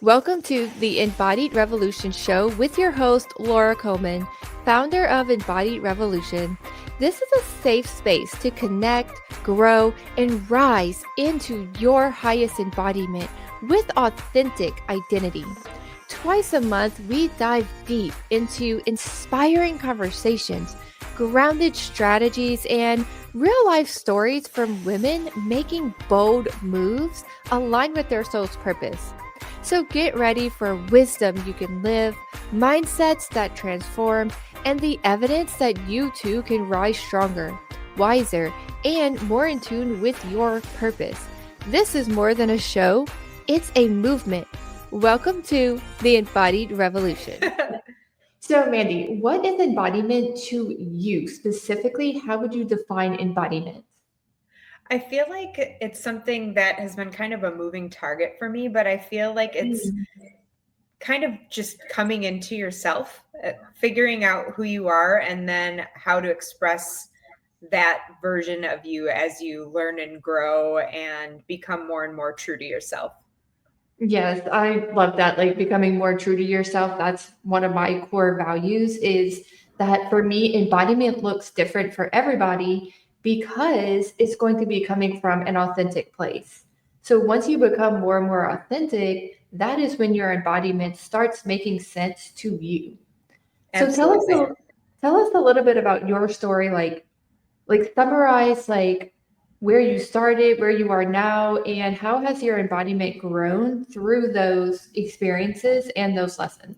Welcome to the Embodied Revolution Show with your host, Lora Coleman, founder of Embodied Revolution. This is a safe space to connect, grow, and rise into your highest embodiment with authentic identity. Twice a month, we dive deep into inspiring conversations, grounded strategies, and real-life stories from women making bold moves aligned with their soul's purpose. So get ready for wisdom you can live, mindsets that transform, and the evidence that you too can rise stronger, wiser, and more in tune with your purpose. This is more than a show, it's a movement. Welcome to the Embodied Revolution. So, Mandie, what is embodiment to you? Specifically, how would you define embodiment? I feel like it's something that has been kind of a moving target for me, but I feel like it's kind of just coming into yourself, figuring out who you are, and then how to express that version of you as you learn and grow and become more and more true to yourself. Yes, I love that. Like becoming more true to yourself. That's one of my core values is that for me, embodiment looks different for everybody because it's going to be coming from an authentic place. So once you become more and more authentic, that is when your embodiment starts making sense to you. So Absolutely. tell us a little bit about your story, like summarize like where you started, where you are now, and how has your embodiment grown through those experiences and those lessons?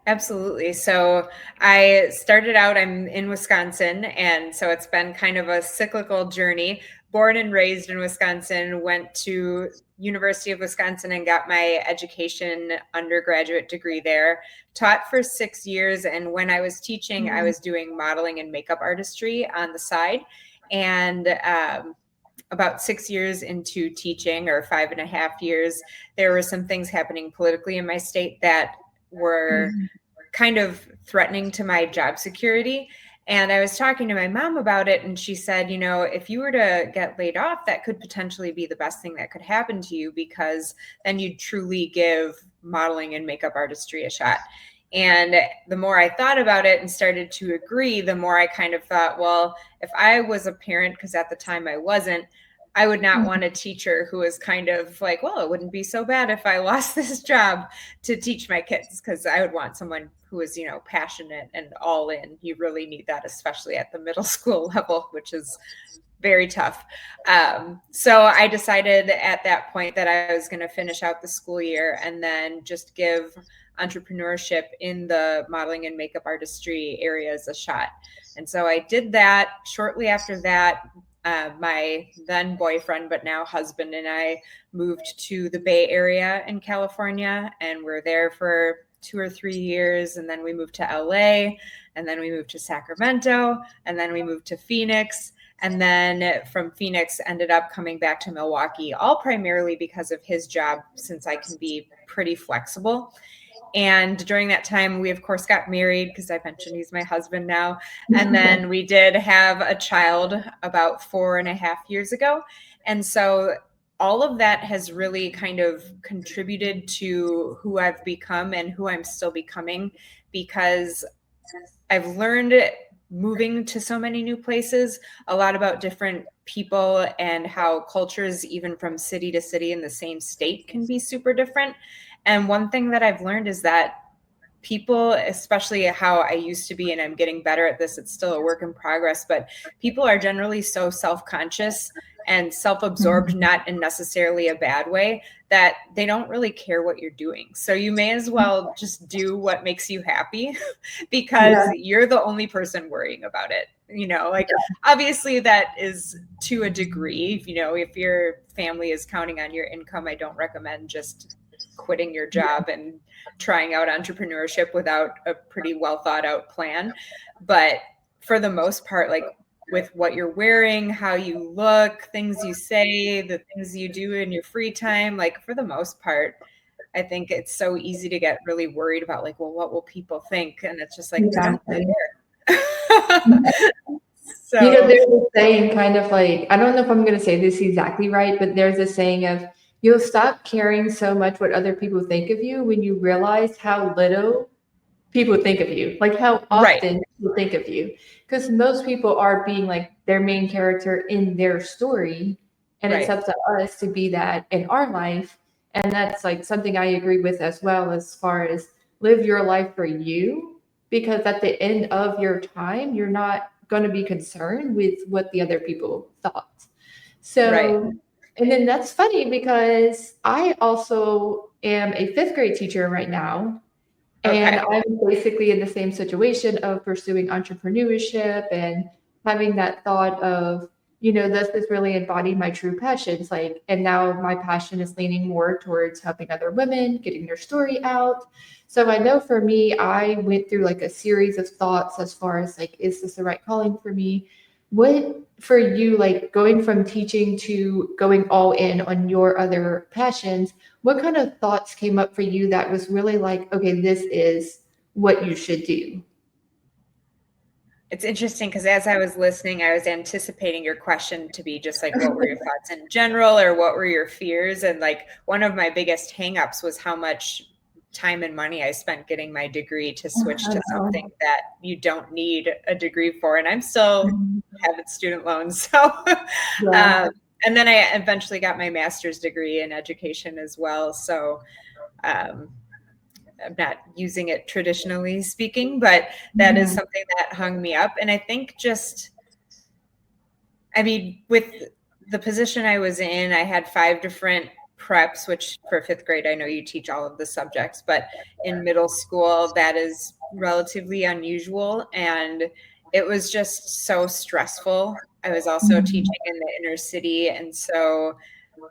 Absolutely. So I started out, I'm in Wisconsin, and so it's been kind of a cyclical journey. Born and raised in Wisconsin, went to University of Wisconsin and got my education undergraduate degree there. Taught for 6 years, and when I was teaching, I was doing modeling and makeup artistry on the side. And about 6 years into teaching, or 5.5 years, there were some things happening politically in my state that were kind of threatening to my job security. And I was talking to my mom about it, and she said, you know, if you were to get laid off, that could potentially be the best thing that could happen to you, because then you'd truly give modeling and makeup artistry a shot. And the more I thought about it and started to agree, the more I kind of thought, well, if I was a parent, because at the time I wasn't, I would not want a teacher who was kind of like, well, it wouldn't be so bad if I lost this job to teach my kids, because I would want someone who is, you know, passionate and all in. You really need that, especially at the middle school level, which is very tough. So I decided at that point that I was going to finish out the school year and then just give entrepreneurship in the modeling and makeup artistry areas a shot. And so I did that. Shortly after that, my then boyfriend, but now husband, and I moved to the Bay Area in California, and we're there for 2 or 3 years. And then we moved to LA, and then we moved to Sacramento, and then we moved to Phoenix. And then from Phoenix ended up coming back to Milwaukee, all primarily because of his job, since I can be pretty flexible. And during that time, we, of course, got married, because I mentioned he's my husband now. And then we did have a child about 4.5 years ago. And so all of that has really kind of contributed to who I've become and who I'm still becoming, because I've learned, moving to so many new places, a lot about different people and how cultures, even from city to city in the same state, can be super different. And one thing that I've learned is that people, especially how I used to be, and I'm getting better at this, it's still a work in progress, but people are generally so self-conscious and self-absorbed, not in necessarily a bad way, that they don't really care what you're doing. So you may as well just do what makes you happy, because you're the only person worrying about it. You know, like obviously that is to a degree, you know, if your family is counting on your income, I don't recommend just quitting your job and trying out entrepreneurship without a pretty well thought out plan. But for the most part, like with what you're wearing, how you look, things you say, the things you do in your free time, like for the most part, I think it's so easy to get really worried about, like, well, what will people think? And it's just like, don't care. So, there's a saying, kind of like, I don't know if I'm going to say this exactly right, but there's a saying of, you'll stop caring so much what other people think of you when you realize how little people think of you, like how Right. often people think of you. Because most people are being like their main character in their story. And it's Right. up to us to be that in our life. And that's like something I agree with as well, as far as live your life for you. Because at the end of your time, you're not going to be concerned with what the other people thought. Right. So, and then that's funny because I also am a fifth grade teacher right now. And Okay. I'm basically in the same situation of pursuing entrepreneurship and having that thought of, this is really embodied my true passions. Like, and now my passion is leaning more towards helping other women, getting their story out. So I know for me, I went through like a series of thoughts as far as like, is this the right calling for me? What for you, like going from teaching to going all in on your other passions, what kind of thoughts came up for you that was really like, okay, this is what you should do? It's interesting because as I was listening, I was anticipating your question to be just like, what were your thoughts in general, or what were your fears? And like one of my biggest hangups was how much time and money I spent getting my degree to switch to something that you don't need a degree for. And I'm still having student loans. So, Yeah. and then I eventually got my master's degree in education as well. So, I'm not using it traditionally speaking, but that is something that hung me up. And I think with the position I was in, I had 5 different preps, which for 5th grade, I know you teach all of the subjects, but in middle school, that is relatively unusual. And it was just so stressful. I was also teaching in the inner city. And so,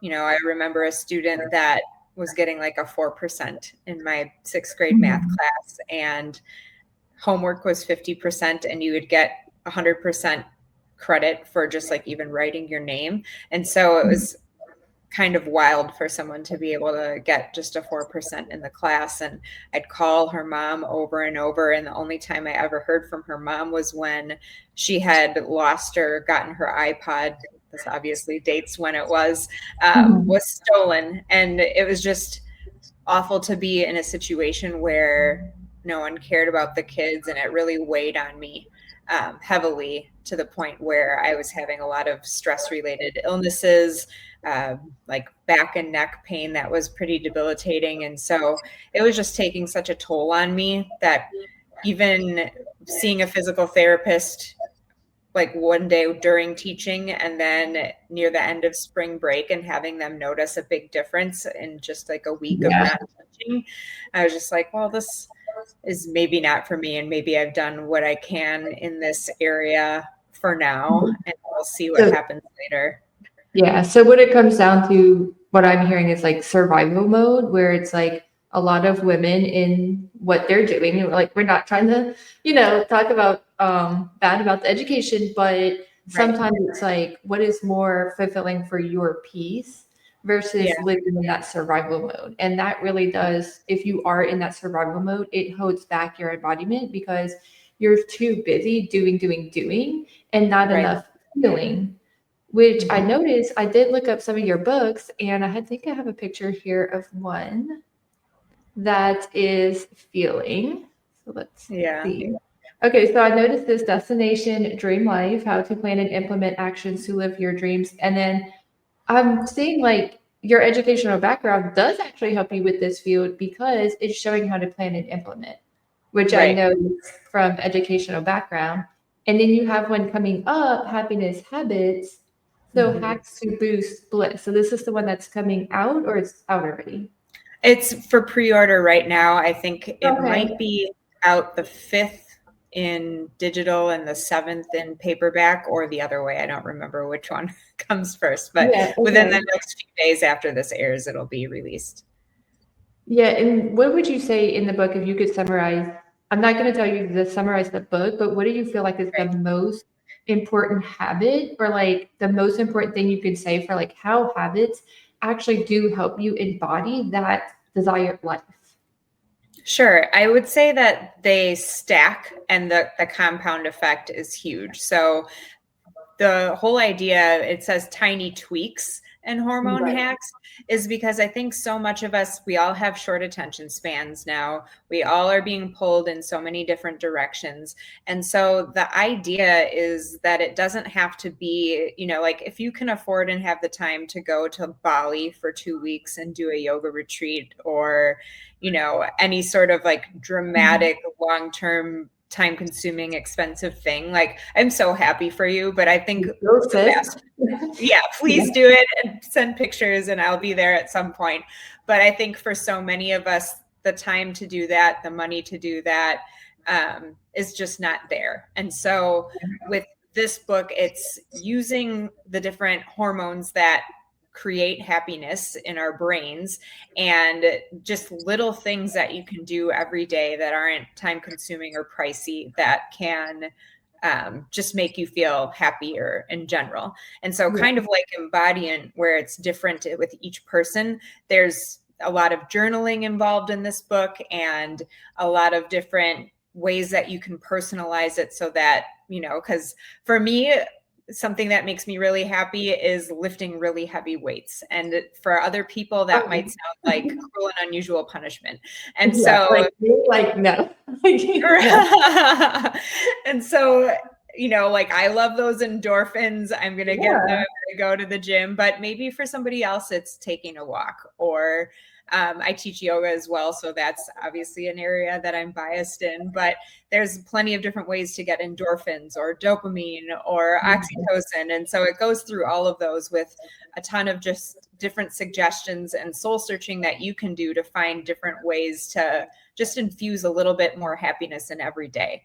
I remember a student that was getting like a 4% in my 6th grade math class, and homework was 50%, and you would get 100% credit for just like even writing your name. And so it was kind of wild for someone to be able to get just a 4% in the class. And I'd call her mom over and over. And the only time I ever heard from her mom was when she had lost or gotten her iPod. This obviously dates when it was stolen. And it was just awful to be in a situation where no one cared about the kids, and it really weighed on me heavily, to the point where I was having a lot of stress related illnesses, like back and neck pain that was pretty debilitating. And so it was just taking such a toll on me that even seeing a physical therapist like one day during teaching, and then near the end of spring break, and having them notice a big difference in just like a week of not teaching, I was just like, well, this is maybe not for me, and maybe I've done what I can in this area for now, and we'll see what happens later. Yeah. So what it comes down to, what I'm hearing is like survival mode, where it's like a lot of women in what they're doing. Like, we're not trying to, talk about bad about the education, but sometimes it's like, what is more fulfilling for your peace versus living in that survival mode. And that really does, if you are in that survival mode, it holds back your embodiment, because you're too busy doing, and not enough feeling. Which I noticed, I did look up some of your books, and I think I have a picture here of one that is feeling. So let's see. Okay, so I noticed this Destination Dream Life, how to plan and implement actions to live your dreams. And then I'm seeing like your educational background does actually help you with this field, because it's showing how to plan and implement, which I know from educational background. And then you have one coming up, Happiness Habits. So hacks to boost bliss. So this is the one that's coming out, or it's out already? It's for pre-order right now. I think it might be out the 5th in digital and the 7th in paperback, or the other way. I don't remember which one comes first, but within the next few days after this airs, it'll be released. Yeah. And what would you say in the book, if you could summarize? I'm not going to tell you to summarize the book, but what do you feel like is the most important habit, or like the most important thing you could say for like how habits actually do help you embody that desired life? Sure. I would say that they stack, and the compound effect is huge. So the whole idea, it says tiny tweaks. and hormone Right. hacks is because I think so much of us, we all have short attention spans now. We all are being pulled in so many different directions. And so the idea is that it doesn't have to be, like if you can afford and have the time to go to Bali for 2 weeks and do a yoga retreat, or, any sort of like dramatic long-term time consuming expensive thing, like I'm so happy for you, but I think please do it and send pictures and I'll be there at some point. But I think for so many of us, the time to do that, the money to do that, is just not there. And so with this book, it's using the different hormones that create happiness in our brains, and just little things that you can do every day that aren't time consuming or pricey, that can just make you feel happier in general. And so kind of like Embodiment, where it's different with each person, there's a lot of journaling involved in this book, and a lot of different ways that you can personalize it, so that, because for me, something that makes me really happy is lifting really heavy weights. And for other people, that might sound like cruel and unusual punishment. And so no. And so, like I love those endorphins. I'm going to get them to go to the gym, but maybe for somebody else, it's taking a walk, or I teach yoga as well. So that's obviously an area that I'm biased in, but there's plenty of different ways to get endorphins or dopamine or oxytocin. And so it goes through all of those with a ton of just different suggestions and soul searching that you can do to find different ways to just infuse a little bit more happiness in every day.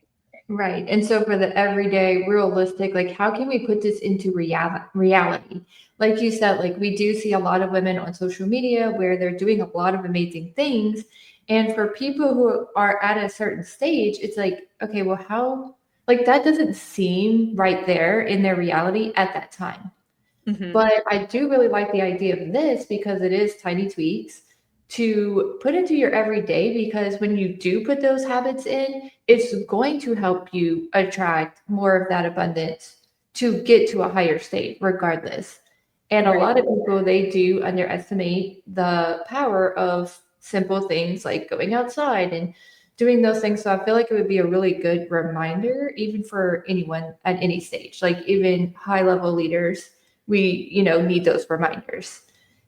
Right. And so for the everyday realistic, like how can we put this into reality? Like you said, like we do see a lot of women on social media where they're doing a lot of amazing things. And for people who are at a certain stage, it's like, okay, well, how, like that doesn't seem right there in their reality at that time. Mm-hmm. But I do really like the idea of this because it is tiny tweaks to put into your everyday, because when you do put those habits in, it's going to help you attract more of that abundance to get to a higher state regardless. And a lot of people, they do underestimate the power of simple things like going outside and doing those things. So I feel like it would be a really good reminder, even for anyone at any stage, like even high level leaders, we, need those reminders.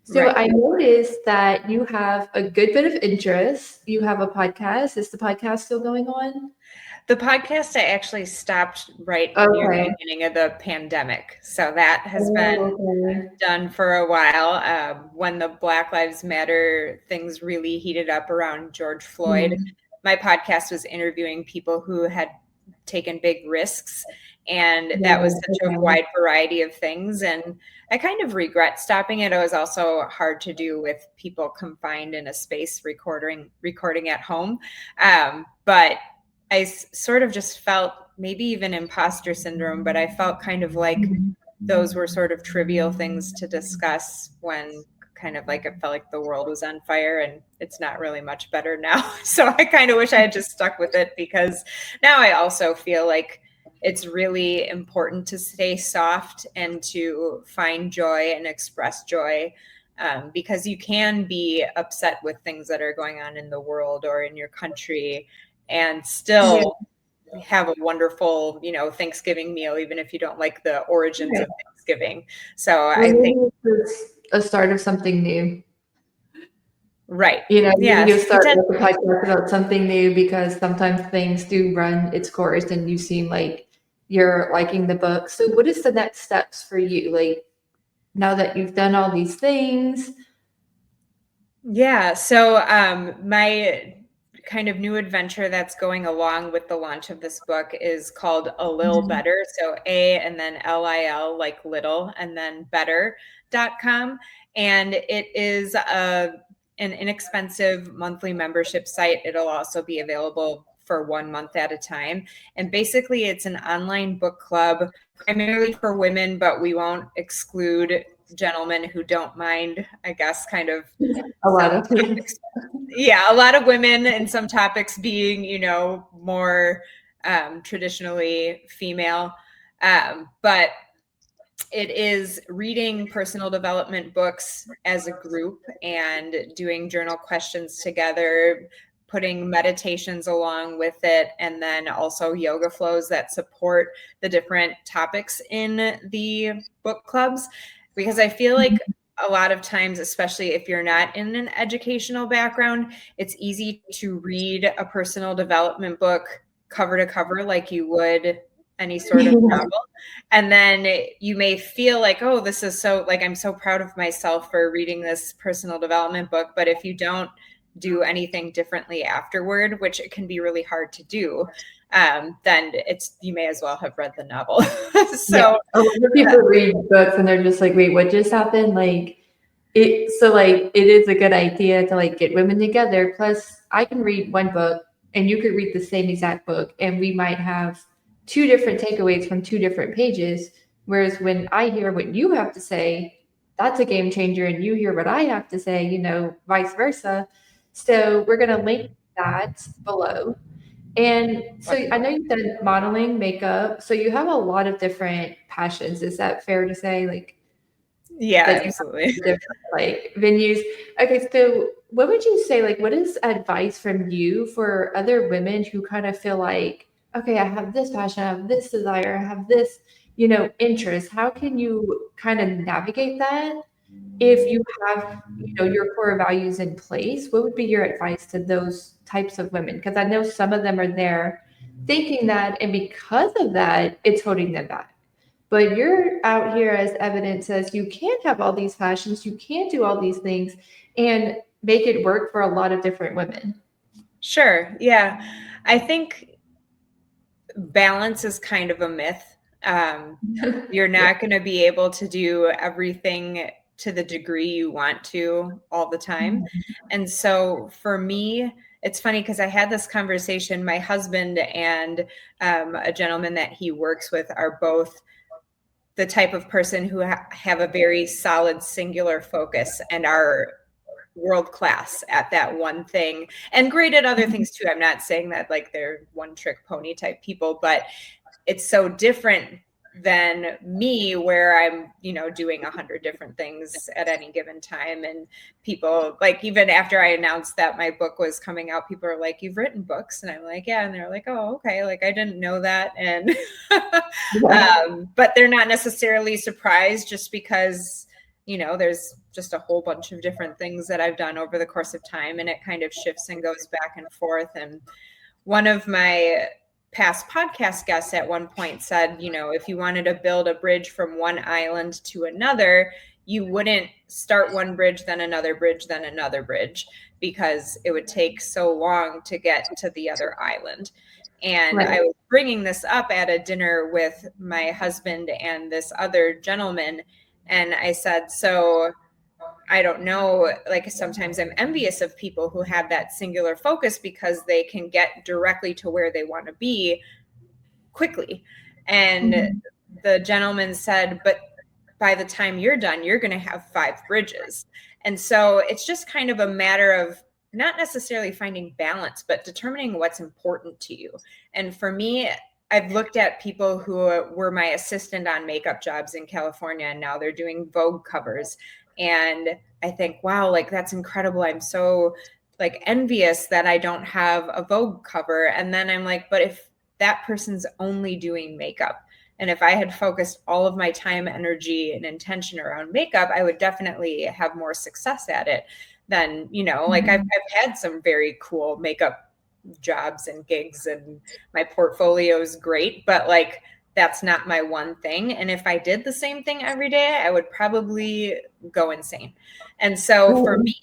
So I noticed that you have a good bit of interest. You have a podcast. Is the podcast still going on? The podcast I actually stopped right near the beginning of the pandemic. So that has been done for a while. When the Black Lives Matter things really heated up around George Floyd, my podcast was interviewing people who had taken big risks. And that was such a wide variety of things. And I kind of regret stopping it. It was also hard to do with people confined in a space recording at home. But I sort of just felt maybe even imposter syndrome, but I felt kind of like those were sort of trivial things to discuss when kind of like it felt like the world was on fire, and it's not really much better now. So I kind of wish I had just stuck with it, because now I also feel like it's really important to stay soft and to find joy and express joy, because you can be upset with things that are going on in the world or in your country and still have a wonderful, Thanksgiving meal, even if you don't like the origins of Thanksgiving. So I think it's a start of something new. Right. You start with a podcast about something new, because sometimes things do run its course and you seem like you're liking the book. So what is the next steps for you? Like now that you've done all these things? Yeah. So my kind of new adventure that's going along with the launch of this book is called A Lil Better. So A and then LIL, like little, and then better.com. And it is an inexpensive monthly membership site. It'll also be available for 1 month at a time. And basically it's an online book club primarily for women, but we won't exclude gentlemen who don't mind, I guess, kind of a lot of women, and some topics being, more traditionally female. But it is reading personal development books as a group and doing journal questions together, putting meditations along with it, and then also yoga flows that support the different topics in the book clubs. Because I feel like a lot of times, especially if you're not in an educational background, it's easy to read a personal development book cover to cover like you would any sort of novel. And then you may feel like, oh, this is so, like, I'm so proud of myself for reading this personal development book. But if you don't do anything differently afterward, which it can be really hard to do, then you may as well have read the novel. So a lot of people read books and they're just like, wait, what just happened? Like, it is a good idea to like get women together. Plus, I can read one book and you could read the same exact book, and we might have two different takeaways from two different pages. Whereas when I hear what you have to say, that's a game changer, and you hear what I have to say, vice versa. So we're gonna link that below. And so I know you've done modeling, makeup, so you have a lot of different passions. Is that fair to say? Like, yeah, that absolutely. you have different like venues. Okay, so what would you say? Like, what is advice from you for other women who kind of feel like, okay, I have this passion, I have this desire, I have this, interest. How can you kind of navigate that if you have, your core values in place? What would be your advice to those types of women? Because I know some of them are there thinking that, and because of that, it's holding them back. But you're out here as evidence says you can't have all these passions, you can't do all these things and make it work for a lot of different women. Sure. Yeah. I think balance is kind of a myth. You're not going to be able to do everything to the degree you want to all the time. And so for me, it's funny because I had this conversation. My husband and a gentleman that he works with are both the type of person who have a very solid singular focus and are world class at that one thing and great at other things too. I'm not saying that like they're one trick pony type people, but it's so different than me where I'm, doing 100 different things at any given time. And people, like, even after I announced that my book was coming out, people are like, you've written books? And I'm like, yeah. And they're like, oh, okay. Like, I didn't know that. And but they're not necessarily surprised just because there's just a whole bunch of different things that I've done over the course of time, and it kind of shifts and goes back and forth. And one of my past podcast guests at one point said, if you wanted to build a bridge from one island to another, you wouldn't start one bridge, then another bridge, then another bridge, because it would take so long to get to the other island. And right. I was bringing this up at a dinner with my husband and this other gentleman. And I said, so I don't know, like sometimes I'm envious of people who have that singular focus because they can get directly to where they want to be quickly. And the gentleman said, but by the time you're done, you're going to have 5 bridges. And so it's just kind of a matter of not necessarily finding balance, but determining what's important to you. And for me, I've looked at people who were my assistant on makeup jobs in California, and now they're doing Vogue covers. And I think, wow, like that's incredible. I'm so like envious that I don't have a Vogue cover. And then I'm like, but if that person's only doing makeup, and if I had focused all of my time, energy, and intention around makeup, I would definitely have more success at it than, like I've had some very cool makeup jobs and gigs, and my portfolio is great, but like that's not my one thing. And if I did the same thing every day, I would probably go insane. And so for me,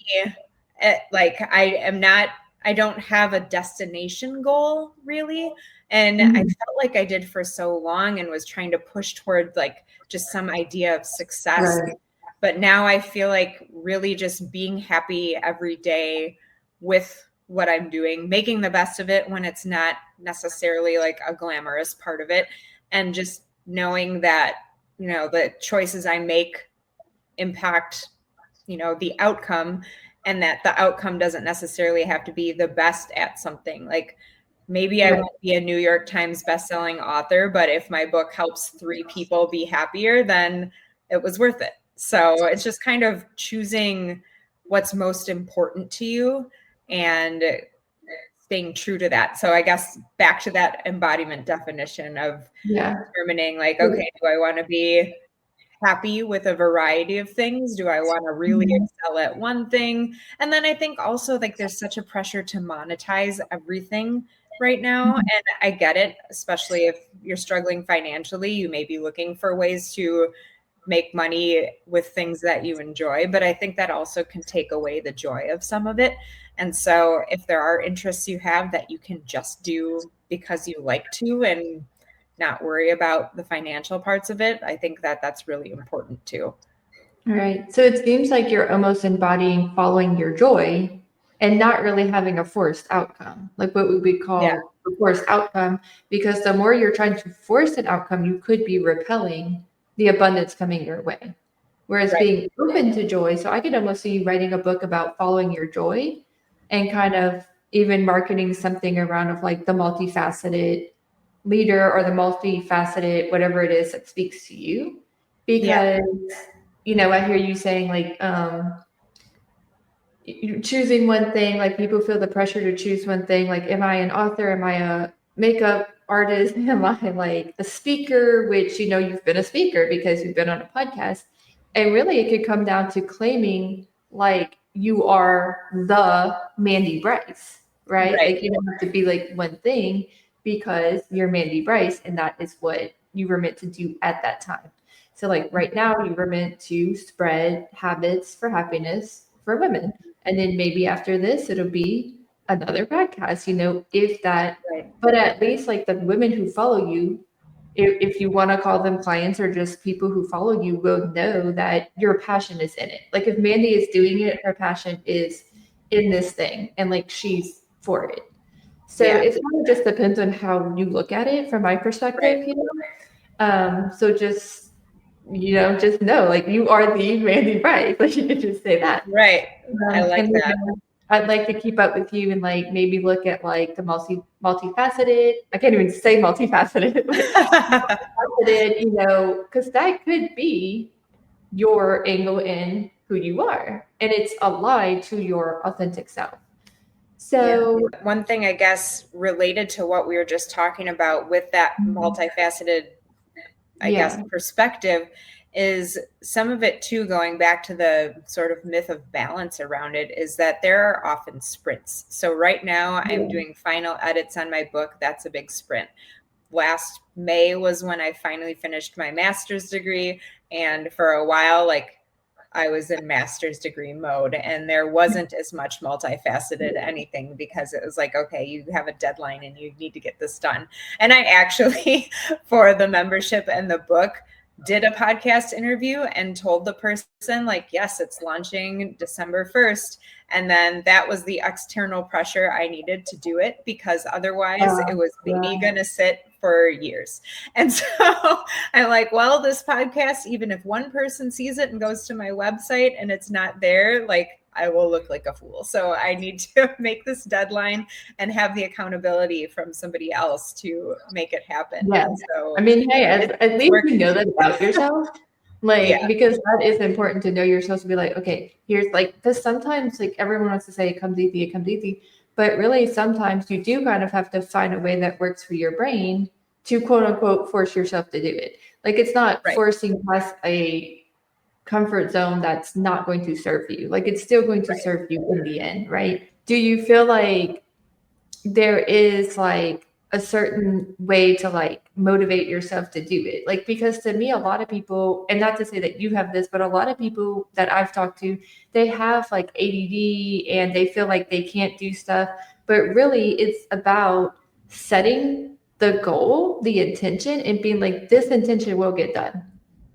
like I don't have a destination goal really. And I felt like I did for so long and was trying to push toward like just some idea of success. Right. But now I feel like really just being happy every day with what I'm doing, making the best of it when it's not necessarily like a glamorous part of it. And just knowing that, the choices I make impact, the outcome, and that the outcome doesn't necessarily have to be the best at something. Like maybe I won't be a New York Times bestselling author, but if my book helps 3 people be happier, then it was worth it. So it's just kind of choosing what's most important to you and staying true to that. So I guess back to that embodiment definition of determining like, okay, do I want to be happy with a variety of things? Do I want to really excel at one thing? And then I think also like there's such a pressure to monetize everything right now. And I get it, especially if you're struggling financially, you may be looking for ways to make money with things that you enjoy. But I think that also can take away the joy of some of it. And so if there are interests you have that you can just do because you like to and not worry about the financial parts of it, I think that that's really important too. All right. So it seems like you're almost embodying following your joy and not really having a forced outcome, like what we would call a forced outcome, because the more you're trying to force an outcome, you could be repelling the abundance coming your way. Whereas being open to joy, so I could almost see you writing a book about following your joy and kind of even marketing something around of like the multifaceted leader or the multifaceted, whatever it is that speaks to you. Because, you know, I hear you saying like, choosing one thing, like people feel the pressure to choose one thing. Like, am I an author? Am I a makeup artist? Am I like a speaker? Which, you know, you've been a speaker because you've been on a podcast. And really it could come down to claiming like you are the Mandie Brice, right? Like you don't have to be like one thing because you're Mandie Brice and that is what you were meant to do at that time. So like right now you were meant to spread habits for happiness for women. And then maybe after this, it'll be another podcast, you know, if that, but at least like the women who follow you, if you want to call them clients or just people who follow you, will know that your passion is in it. Like if Mandie is doing it, her passion is in this thing and like she's for it. So it kind of just depends on how you look at it from my perspective, you know? So just, you know, just know like you are the Mandie Brice. Like you could just say that. I like that. I'd like to keep up with you and like maybe look at like the multifaceted. I can't even say multifaceted. Multifaceted, you know, because that could be your angle in who you are, and it's aligned to your authentic self. So one thing I guess related to what we were just talking about with that multifaceted, I guess, perspective is some of it too, going back to the sort of myth of balance around it, is that there are often sprints. So right now I'm doing final edits on my book. That's a big sprint. Last May was when I finally finished my master's degree. And for a while, like I was in master's degree mode and there wasn't as much multifaceted anything because it was like, okay, you have a deadline and you need to get this done. And I actually, for the membership and the book, did a podcast interview and told the person like, yes, it's launching December 1st. And then that was the external pressure I needed to do it because otherwise it was maybe going to sit for years. And so I'm like, well, this podcast, even if one person sees it and goes to my website and it's not there, like I will look like a fool. So I need to make this deadline and have the accountability from somebody else to make it happen. Yeah. So, I mean, hey, at least you know that about yourself. Like, because that is important to know yourself to be like, okay, here's like, because sometimes like everyone wants to say it comes easy. But really sometimes you do kind of have to find a way that works for your brain to quote unquote force yourself to do it. Like it's not forcing past a comfort zone that's not going to serve you. Like it's still going to serve you in the end, right? Do you feel like there is like a certain way to like motivate yourself to do it? Like, because to me, a lot of people, and not to say that you have this, but a lot of people that I've talked to, they have like ADD and they feel like they can't do stuff, but really it's about setting the goal, the intention, and being like, this intention will get done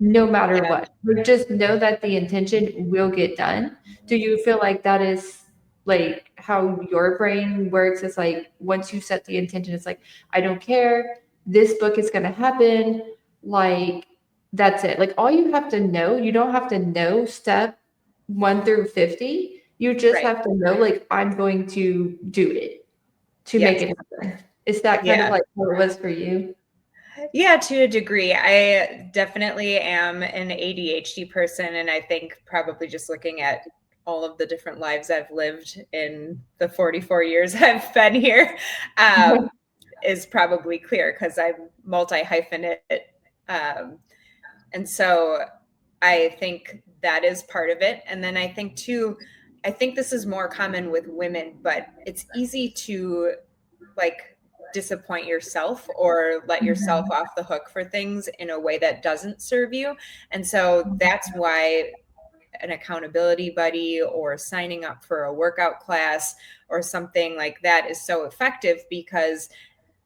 no matter what. But just know that the intention will get done. Do you feel like that is like how your brain works? It's like once you set the intention, it's like, I don't care, this book is going to happen, like that's it. Like all you have to know, you don't have to know step 1 through 50, you just have to know like I'm going to do it to make it happen. Is that kind of like what it was for you? Yeah, to a degree. I definitely am an ADHD person, and I think probably just looking at all of the different lives I've lived in the 44 years I've been here is probably clear because I'm multi-hyphenate. Um, and so I think that is part of it. And then I think too, I think this is more common with women, but it's easy to like disappoint yourself or let yourself off the hook for things in a way that doesn't serve you. And so that's why an accountability buddy or signing up for a workout class or something like that is so effective, because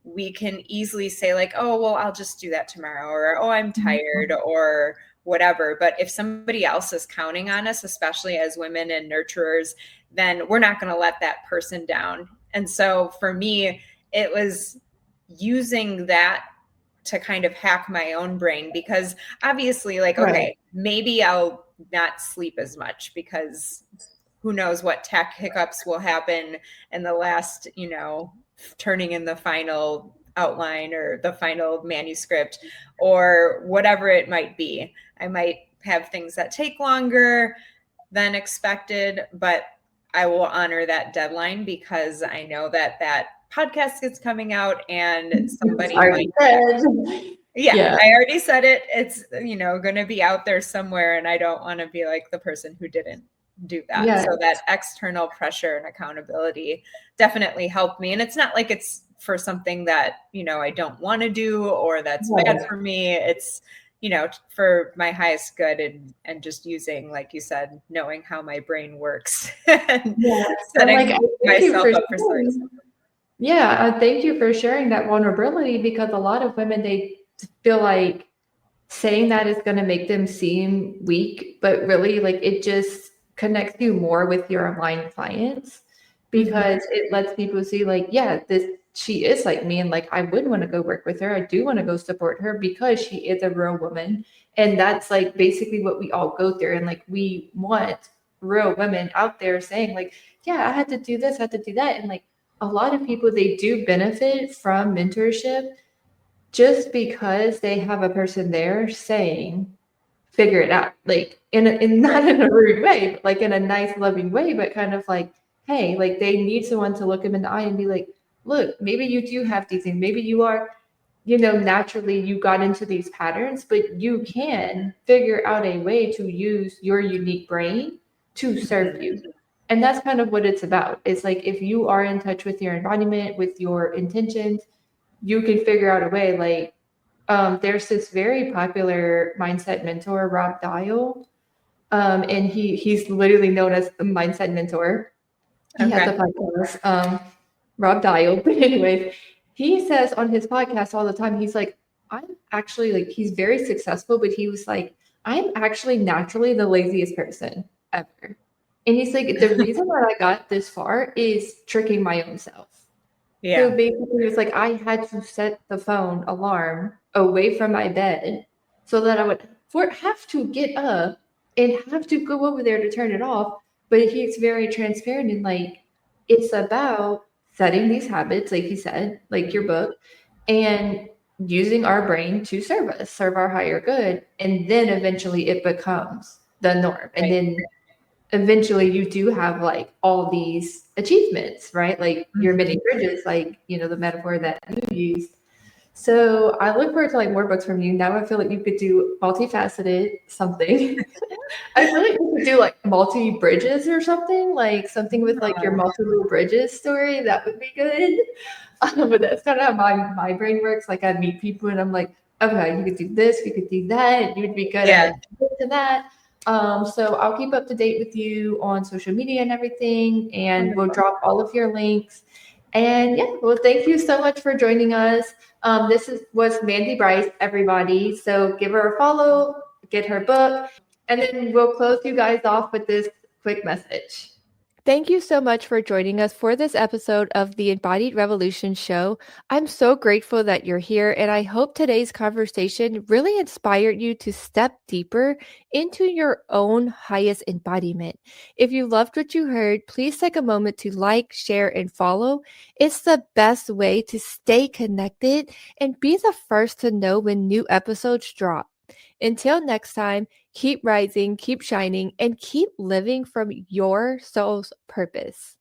we can easily say like, oh, well, I'll just do that tomorrow, or, oh, I'm tired, or whatever. But if somebody else is counting on us, especially as women and nurturers, then we're not going to let that person down. And so for me, it was using that to kind of hack my own brain, because obviously, like, okay, maybe I'll not sleep as much because who knows what tech hiccups will happen in the last, turning in the final outline or the final manuscript or whatever it might be. I might have things that take longer than expected, but I will honor that deadline because I know that that podcast is coming out and somebody might. Yeah, I already said it. It's, going to be out there somewhere, and I don't want to be like the person who didn't do that. Yeah. So that external pressure and accountability definitely helped me. And it's not like it's for something that, I don't want to do or that's bad for me. It's, for my highest good, and just using, like you said, knowing how my brain works and setting myself up for success. Yeah, thank you for sharing that vulnerability, because a lot of women, they feel like saying that is going to make them seem weak, but really, like, it just connects you more with your online clients, because it lets people see like, yeah, she is like me, and like I would want to go work with her. I do want to go support her because she is a real woman. And that's like basically what we all go through. And like we want real women out there saying like, yeah, I had to do this, I had to do that. And like a lot of people, they do benefit from mentorship just because they have a person there saying, figure it out, like in not in a rude way, but like in a nice, loving way, but kind of like, hey, like they need someone to look them in the eye and be like, look, maybe you do have these things. Maybe you are, naturally you got into these patterns, but you can figure out a way to use your unique brain to serve you. And that's kind of what it's about. It's like, if you are in touch with your embodiment, with your intentions, you can figure out a way. Like, there's this very popular mindset mentor, Rob Dial, and he's literally known as the mindset mentor. He has a podcast, Rob Dial. But anyways, he says on his podcast all the time, he's like, I'm actually, like, he's very successful, but he was like, I'm actually naturally the laziest person ever. And he's like, the reason that I got this far is tricking my own self. Yeah. So basically, it's like I had to set the phone alarm away from my bed so that I would have to get up and have to go over there to turn it off. But he's very transparent, and like, it's about setting these habits, like he said, like your book, and using our brain to serve us, serve our higher good. And then eventually it becomes the norm. And then eventually you do have like all these achievements, right? Like your mini bridges, like, the metaphor that you used. So I look forward to like more books from you. Now I feel like you could do multifaceted something. I feel like you could do like multi bridges or something, like something with like your multiple bridges story. That would be good. But that's kind of how my brain works. Like I meet people and I'm like, okay, you could do this, you could do that. You would be good at this and that. So I'll keep up to date with you on social media and everything, and we'll drop all of your links. And yeah, well, thank you so much for joining us. This was Mandie Brice, everybody. So give her a follow, get her book, and then we'll close you guys off with this quick message. Thank you so much for joining us for this episode of the Embodied Revolution show. I'm so grateful that you're here, and I hope today's conversation really inspired you to step deeper into your own highest embodiment. If you loved what you heard, please take a moment to like, share, and follow. It's the best way to stay connected and be the first to know when new episodes drop. Until next time, keep rising, keep shining, and keep living from your soul's purpose.